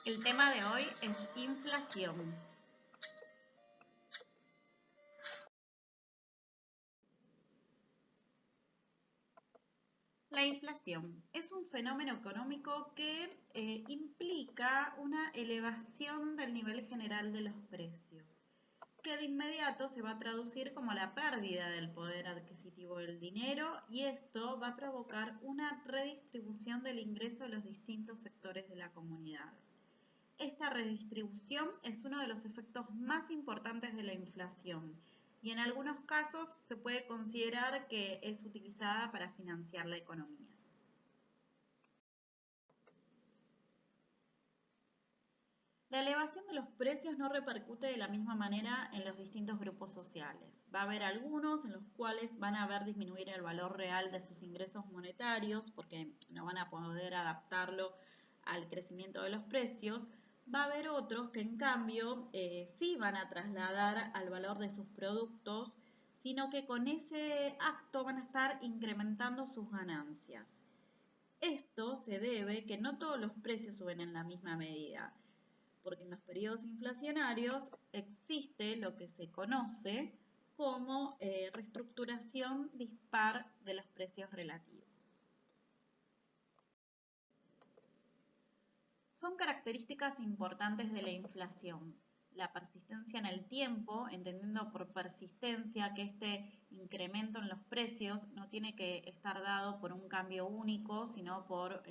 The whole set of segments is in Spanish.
El tema de hoy es inflación. La inflación es un fenómeno económico que implica una elevación del nivel general de los precios, que de inmediato se va a traducir como la pérdida del poder adquisitivo del dinero, y esto va a provocar una redistribución del ingreso de los distintos sectores de la comunidad. Esta redistribución es uno de los efectos más importantes de la inflación y en algunos casos se puede considerar que es utilizada para financiar la economía. La elevación de los precios no repercute de la misma manera en los distintos grupos sociales. Va a haber algunos en los cuales van a ver disminuir el valor real de sus ingresos monetarios porque no van a poder adaptarlo al crecimiento de los precios. Va a haber otros que en cambio sí van a trasladar al valor de sus productos, sino que con ese acto van a estar incrementando sus ganancias. Esto se debe que no todos los precios suben en la misma medida, porque en los periodos inflacionarios existe lo que se conoce como reestructuración dispar de los precios relativos. Son características importantes de la inflación. La persistencia en el tiempo, entendiendo por persistencia que este incremento en los precios no tiene que estar dado por un cambio único, sino por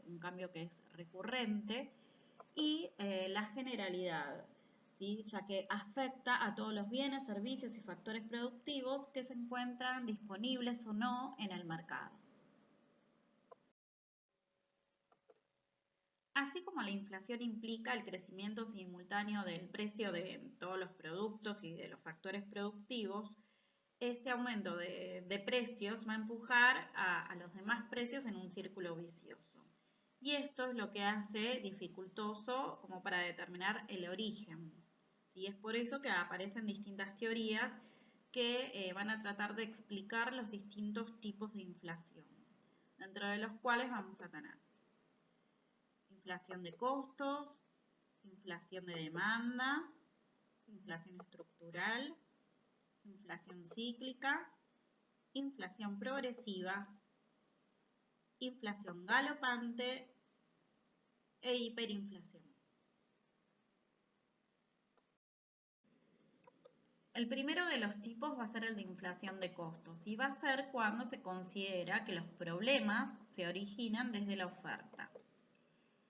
un cambio que es recurrente, y la generalidad, ¿sí? Ya que afecta a todos los bienes, servicios y factores productivos que se encuentran disponibles o no en el mercado. Así como la inflación implica el crecimiento simultáneo del precio de todos los productos y de los factores productivos, este aumento de precios va a empujar a los demás precios en un círculo vicioso. Y esto es lo que hace dificultoso como para determinar el origen. ¿Sí? Es por eso que aparecen distintas teorías que van a tratar de explicar los distintos tipos de inflación, dentro de los cuales vamos a tener inflación de costos, inflación de demanda, inflación estructural, inflación cíclica, inflación progresiva, inflación galopante e hiperinflación. El primero de los tipos va a ser el de inflación de costos y va a ser cuando se considera que los problemas se originan desde la oferta.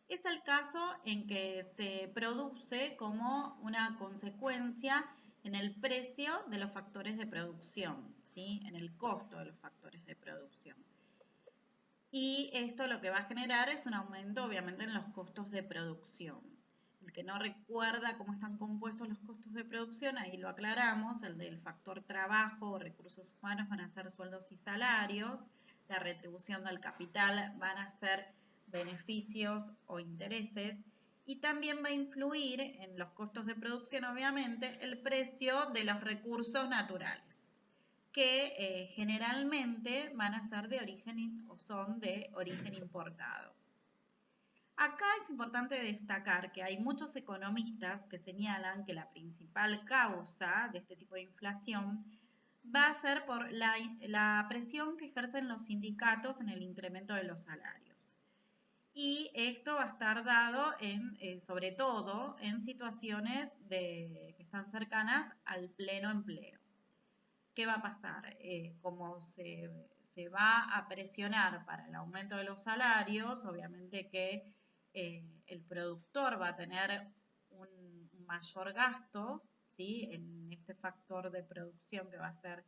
Es el caso en que se produce como una consecuencia en el precio de los factores de producción, ¿sí? En el costo de los factores de producción. Y esto lo que va a generar es un aumento, obviamente, en los costos de producción. El que no recuerda cómo están compuestos los costos de producción, ahí lo aclaramos. El del factor trabajo o recursos humanos van a ser sueldos y salarios. La retribución del capital van a ser beneficios o intereses. Y también va a influir en los costos de producción, obviamente, el precio de los recursos naturales, que generalmente van a ser de origen o son de origen importado. Acá es importante destacar que hay muchos economistas que señalan que la principal causa de este tipo de inflación va a ser por la presión que ejercen los sindicatos en el incremento de los salarios. Y esto va a estar dado sobre todo en situaciones que están cercanas al pleno empleo. ¿Qué va a pasar? Como se va a presionar para el aumento de los salarios, obviamente que el productor va a tener un mayor gasto, ¿sí? En este factor de producción que va a ser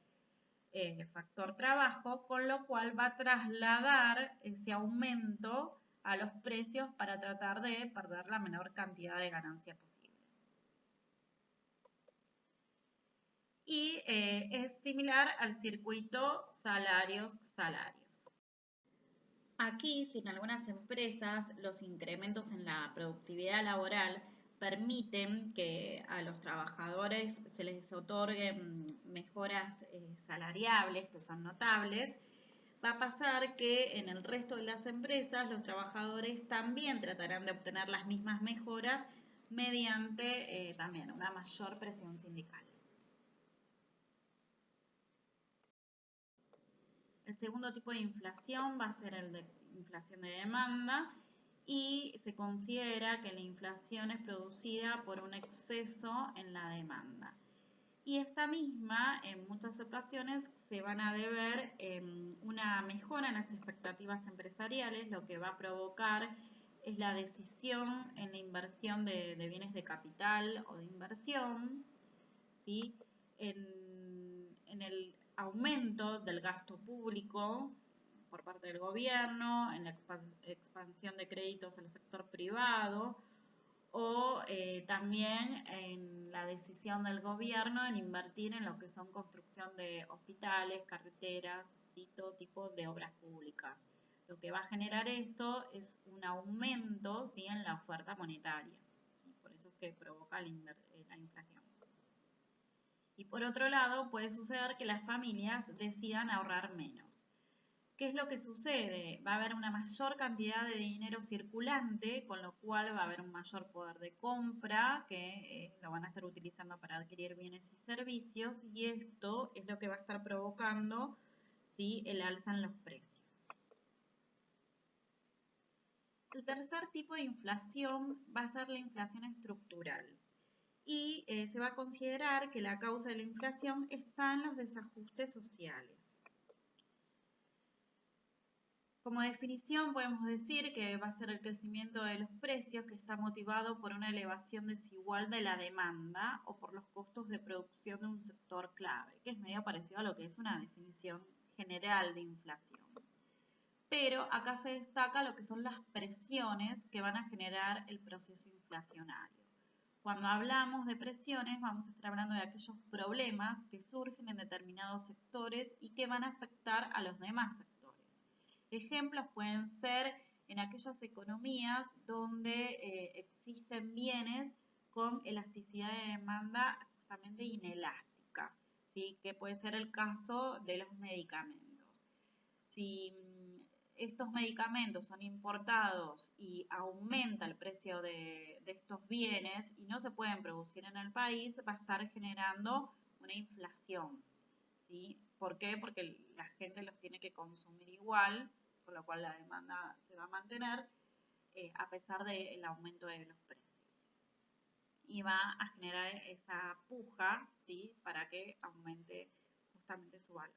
factor trabajo, con lo cual va a trasladar ese aumento a los precios para tratar de perder la menor cantidad de ganancia posible. Y es similar al circuito salarios-salarios. Aquí, si en algunas empresas los incrementos en la productividad laboral permiten que a los trabajadores se les otorguen mejoras salariables que son notables, va a pasar que en el resto de las empresas los trabajadores también tratarán de obtener las mismas mejoras mediante también una mayor presión sindical. El segundo tipo de inflación va a ser el de inflación de demanda y se considera que la inflación es producida por un exceso en la demanda. Y esta misma, en muchas ocasiones, se van a deber una mejora en las expectativas empresariales, lo que va a provocar es la decisión en la inversión de bienes de capital o de inversión, ¿sí? En el aumento del gasto público por parte del gobierno, en la expansión de créditos al sector privado, o también en la decisión del gobierno en invertir en lo que son construcción de hospitales, carreteras, ¿sí? Todo tipo de obras públicas. Lo que va a generar esto es un aumento, ¿sí? En la oferta monetaria, ¿sí? Por eso es que provoca la inflación. Y por otro lado, puede suceder que las familias decidan ahorrar menos. ¿Qué es lo que sucede? Va a haber una mayor cantidad de dinero circulante, con lo cual va a haber un mayor poder de compra que lo van a estar utilizando para adquirir bienes y servicios, y esto es lo que va a estar provocando, ¿sí? El alza en los precios. El tercer tipo de inflación va a ser la inflación estructural. Y se va a considerar que la causa de la inflación está en los desajustes sociales. Como definición podemos decir que va a ser el crecimiento de los precios que está motivado por una elevación desigual de la demanda o por los costos de producción de un sector clave, que es medio parecido a lo que es una definición general de inflación. Pero acá se destaca lo que son las presiones que van a generar el proceso inflacionario. Cuando hablamos de presiones, vamos a estar hablando de aquellos problemas que surgen en determinados sectores y que van a afectar a los demás sectores. Ejemplos pueden ser en aquellas economías donde existen bienes con elasticidad de demanda justamente inelástica, ¿sí? Que puede ser el caso de los medicamentos. Si estos medicamentos son importados y aumenta el precio de estos bienes y no se pueden producir en el país, va a estar generando una inflación, ¿sí? ¿Por qué? Porque la gente los tiene que consumir igual, por lo cual la demanda se va a mantener a pesar del aumento de los precios. Y va a generar esa puja, ¿sí? Para que aumente justamente su valor.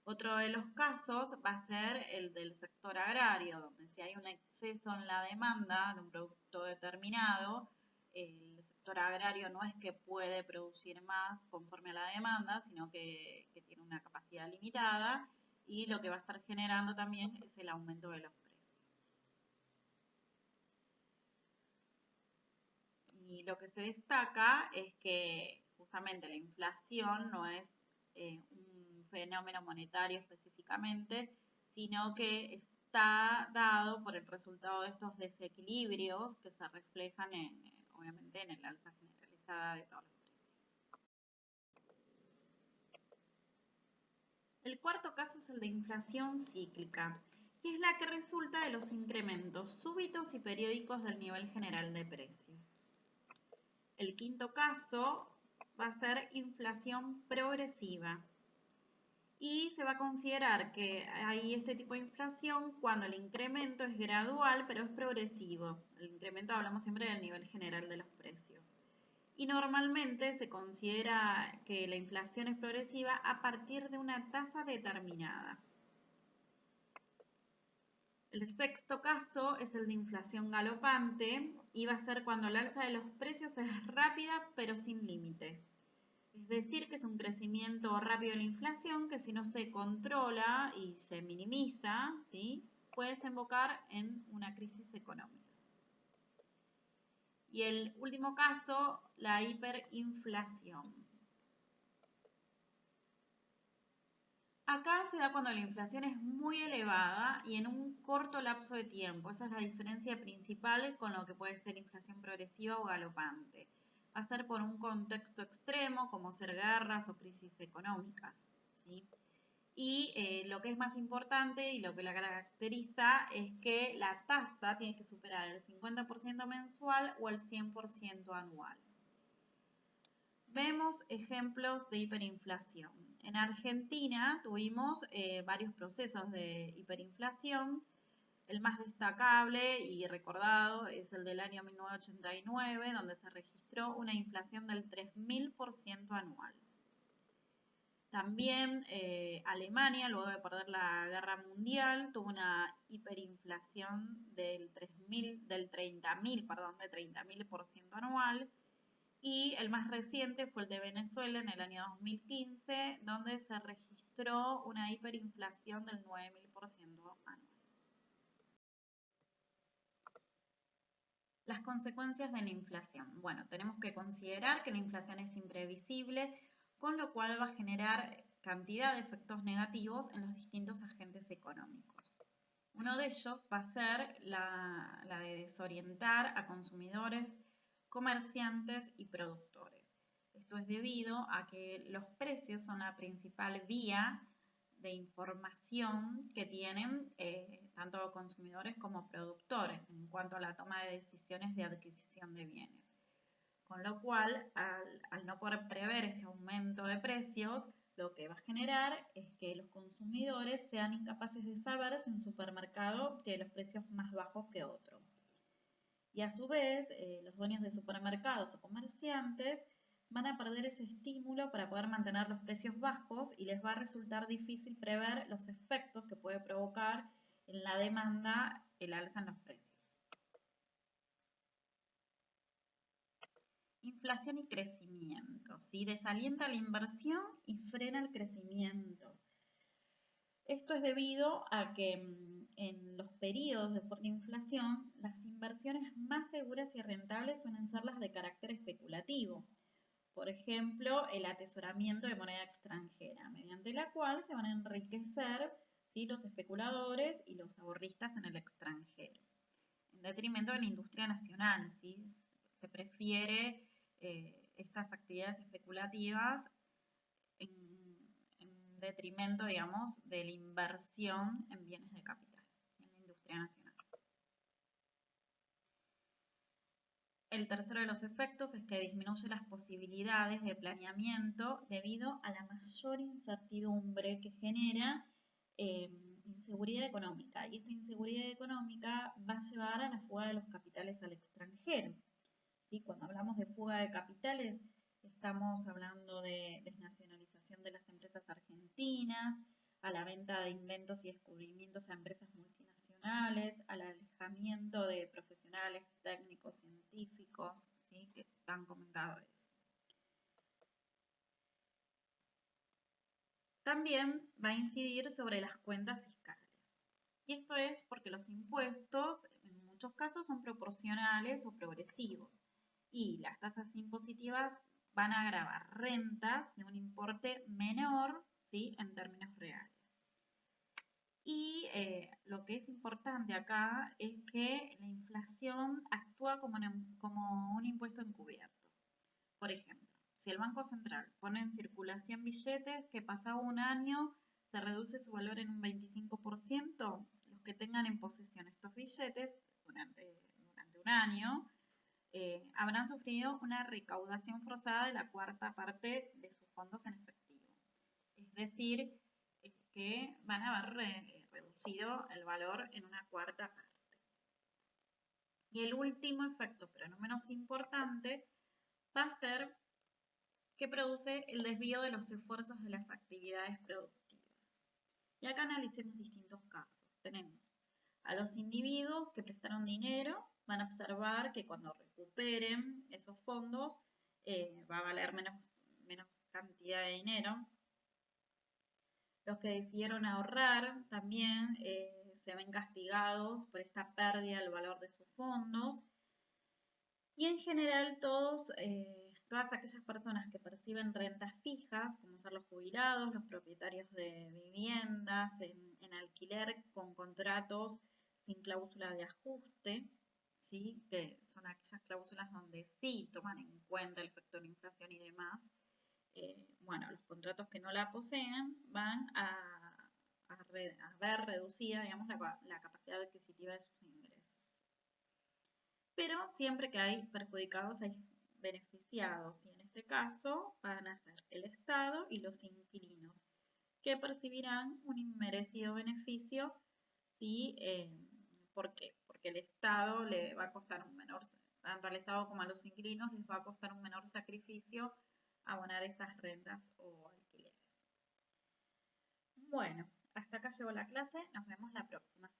Otro de los casos va a ser el del sector agrario, donde si hay un exceso en la demanda de un producto determinado, el sector agrario no es que puede producir más conforme a la demanda, sino que tiene una capacidad limitada, y lo que va a estar generando también es el aumento de los precios. Y lo que se destaca es que justamente la inflación no es un fenómeno monetario específicamente, sino que está dado por el resultado de estos desequilibrios que se reflejan obviamente en el alza generalizada de todos los precios. El cuarto caso es el de inflación cíclica, que es la que resulta de los incrementos súbitos y periódicos del nivel general de precios. El quinto caso va a ser inflación progresiva. Y se va a considerar que hay este tipo de inflación cuando el incremento es gradual, pero es progresivo. El incremento hablamos siempre del nivel general de los precios. Y normalmente se considera que la inflación es progresiva a partir de una tasa determinada. El sexto caso es el de inflación galopante y va a ser cuando el alza de los precios es rápida pero sin límites. Es decir, que es un crecimiento rápido de la inflación que si no se controla y se minimiza, ¿sí? Puede desembocar en una crisis económica. Y el último caso, la hiperinflación. Acá se da cuando la inflación es muy elevada y en un corto lapso de tiempo. Esa es la diferencia principal con lo que puede ser inflación progresiva o galopante. Va a ser por un contexto extremo como ser guerras o crisis económicas, ¿sí? Y lo que es más importante y lo que la caracteriza es que la tasa tiene que superar el 50% mensual o el 100% anual. Vemos ejemplos de hiperinflación. En Argentina tuvimos varios procesos de hiperinflación. El más destacable y recordado es el del año 1989, donde se registró una inflación del 3000% anual. También Alemania, luego de perder la guerra mundial, tuvo una hiperinflación del 30.000% anual. Y el más reciente fue el de Venezuela en el año 2015, donde se registró una hiperinflación del 9000% anual. Las consecuencias de la inflación. Bueno, tenemos que considerar que la inflación es imprevisible, con lo cual va a generar cantidad de efectos negativos en los distintos agentes económicos. Uno de ellos va a ser la de desorientar a consumidores, comerciantes y productores. Esto es debido a que los precios son la principal vía de información que tienen tanto consumidores como productores en cuanto a la toma de decisiones de adquisición de bienes. Con lo cual, al no poder prever este aumento de precios, lo que va a generar es que los consumidores sean incapaces de saber si un supermercado tiene los precios más bajos que otro. Y a su vez, los dueños de supermercados o comerciantes van a perder ese estímulo para poder mantener los precios bajos y les va a resultar difícil prever los efectos que puede provocar en la demanda el alza en los precios. Inflación y crecimiento, ¿sí? Desalienta la inversión y frena el crecimiento. Esto es debido a que en los periodos de fuerte inflación, las inversiones más seguras y rentables suelen ser las de carácter especulativo. Por ejemplo, el atesoramiento de moneda extranjera, mediante la cual se van a enriquecer, ¿sí?, los especuladores y los ahorristas en el extranjero, en detrimento de la industria nacional, ¿sí? Se prefiere estas actividades especulativas en detrimento, digamos, de la inversión en bienes de capital, en la industria nacional. El tercero de los efectos es que disminuye las posibilidades de planeamiento debido a la mayor incertidumbre que genera inseguridad económica. Y esta inseguridad económica va a llevar a la fuga de los capitales al extranjero. ¿Sí? Cuando hablamos de fuga de capitales, estamos hablando de desnacionalización de las empresas argentinas, a la venta de inventos y descubrimientos a empresas multinacionales, al alejamiento de profesionales, técnicos, científicos, ¿sí?, que están comentados. También va a incidir sobre las cuentas fiscales. Y esto es porque los impuestos en muchos casos son proporcionales o progresivos. Y las tasas impositivas van a gravar rentas de un importe menor, ¿sí?, en términos reales. Y lo que es importante acá es que la inflación actúa como un impuesto encubierto. Por ejemplo, si el Banco Central pone en circulación billetes que pasado un año se reduce su valor en un 25%, los que tengan en posesión estos billetes durante un año habrán sufrido una recaudación forzada de la cuarta parte de sus fondos en efectivo. Es decir, que van a haber reducido el valor en una cuarta parte. Y el último efecto, pero no menos importante, va a ser que produce el desvío de los esfuerzos de las actividades productivas. Y acá analicemos distintos casos. Tenemos a los individuos que prestaron dinero, van a observar que cuando recuperen esos fondos va a valer menos cantidad de dinero. Los que decidieron ahorrar también se ven castigados por esta pérdida del valor de sus fondos. Y en general todas aquellas personas que perciben rentas fijas, como ser los jubilados, los propietarios de viviendas en alquiler con contratos sin cláusula de ajuste, ¿sí?, que son aquellas cláusulas donde sí toman en cuenta el efecto de la inflación y demás. Bueno, los contratos que no la poseen van a ver reducida, digamos, la capacidad adquisitiva de sus ingresos. Pero siempre que hay perjudicados hay beneficiados, y en este caso van a ser el Estado y los inquilinos, que percibirán un inmerecido beneficio. ¿Sí? ¿Por qué? Porque el Estado le va a costar un menor, tanto al Estado como a los inquilinos les va a costar un menor sacrificio abonar esas rentas o alquileres. Bueno, hasta acá llegó la clase, nos vemos la próxima.